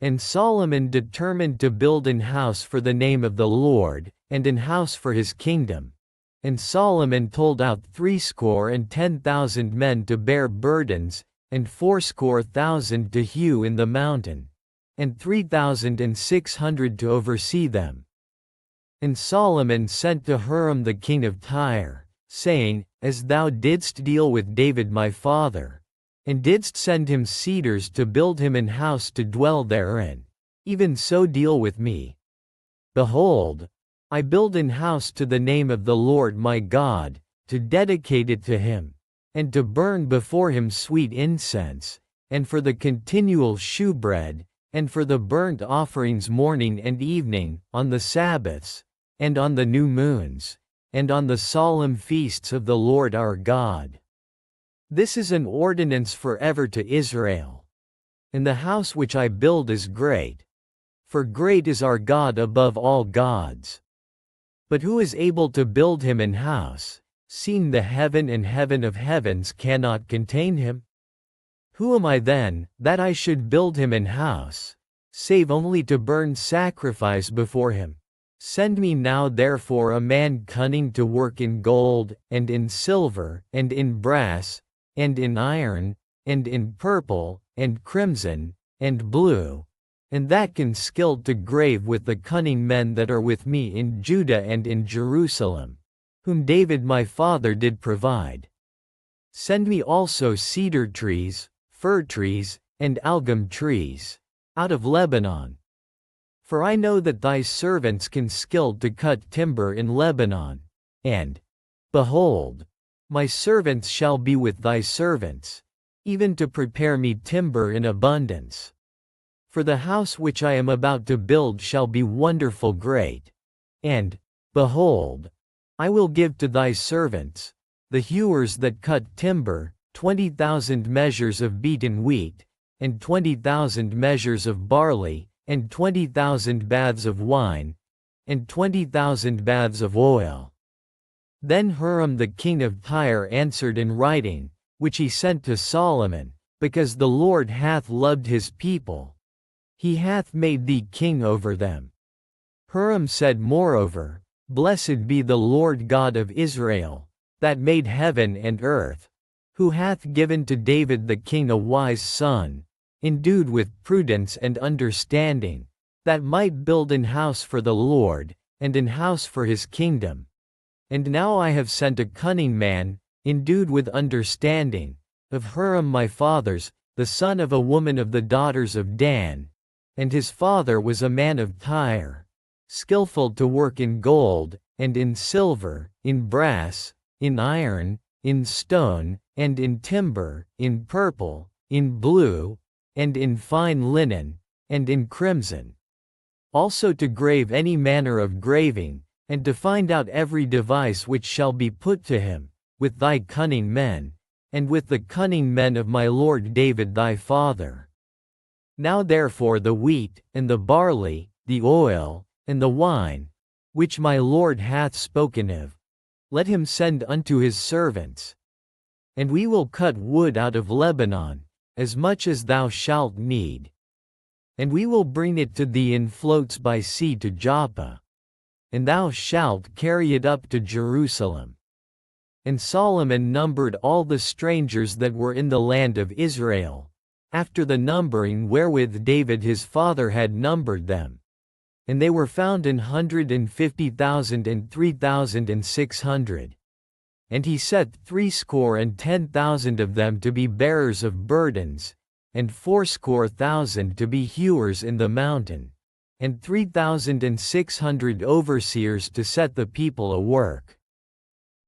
And Solomon determined to build an house for the name of the Lord, and an house for his kingdom. And Solomon told out 70,000 men to bear burdens, and 80,000 to hew in the mountain, and 3,600 to oversee them. And Solomon sent to Hiram the king of Tyre, saying, As thou didst deal with David my father, and didst send him cedars to build him an house to dwell therein, even so deal with me. Behold, I build an house to the name of the Lord my God, to dedicate it to him, and to burn before him sweet incense, and for the continual shewbread, and for the burnt offerings morning and evening, on the Sabbaths, and on the new moons, and on the solemn feasts of the Lord our God. This is an ordinance forever to Israel. And the house which I build is great. For great is our God above all gods. But who is able to build him an house, seeing the heaven and heaven of heavens cannot contain him? Who am I then, that I should build him an house, save only to burn sacrifice before him? Send me now therefore a man cunning to work in gold, and in silver, and in brass, and in iron, and in purple, and crimson, and blue, and that can skilled to grave with the cunning men that are with me in Judah and in Jerusalem, whom David my father did provide. Send me also cedar trees, fir trees, and algum trees, out of Lebanon. For I know that thy servants can skilled to cut timber in Lebanon, and, behold, my servants shall be with thy servants, even to prepare me timber in abundance. For the house which I am about to build shall be wonderful great. And, behold, I will give to thy servants, the hewers that cut timber, 20,000 measures of beaten wheat, and 20,000 measures of barley, and 20,000 baths of wine, and 20,000 baths of oil. Then Hiram the king of Tyre answered in writing, which he sent to Solomon, Because the Lord hath loved his people, he hath made thee king over them. Hiram said moreover, Blessed be the Lord God of Israel, that made heaven and earth, who hath given to David the king a wise son, endued with prudence and understanding, that might build an house for the Lord, and an house for his kingdom. And now I have sent a cunning man, endued with understanding, of Hiram my father's, the son of a woman of the daughters of Dan, and his father was a man of Tyre, skillful to work in gold, and in silver, in brass, in iron, in stone, and in timber, in purple, in blue, and in fine linen, and in crimson. Also to grave any manner of graving, and to find out every device which shall be put to him, with thy cunning men, and with the cunning men of my lord David thy father. Now therefore the wheat, and the barley, the oil, and the wine, which my lord hath spoken of, let him send unto his servants. And we will cut wood out of Lebanon, as much as thou shalt need. And we will bring it to thee in floats by sea to Joppa. And thou shalt carry it up to Jerusalem. And Solomon numbered all the strangers that were in the land of Israel, after the numbering wherewith David his father had numbered them. And they were found 150,000 and 3,600. And he set 70,000 of them to be bearers of burdens, and 80,000 to be hewers in the mountain, and 3,600 overseers to set the people a work.